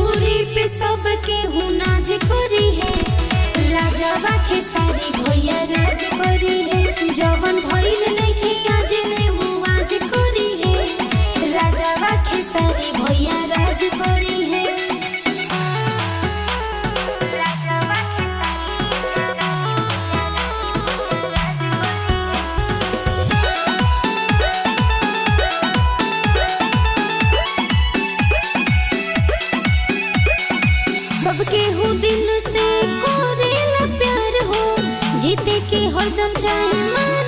सबके हूँ नाज करी है, राजा खेसारी भैया राज करी है, जवन भइल नइखे आज ले वो आज करी है, राजा खेसारी भैया राज करी है। सबके हूँ दिल से करेला प्यार हो, जीते के हरदम चाहे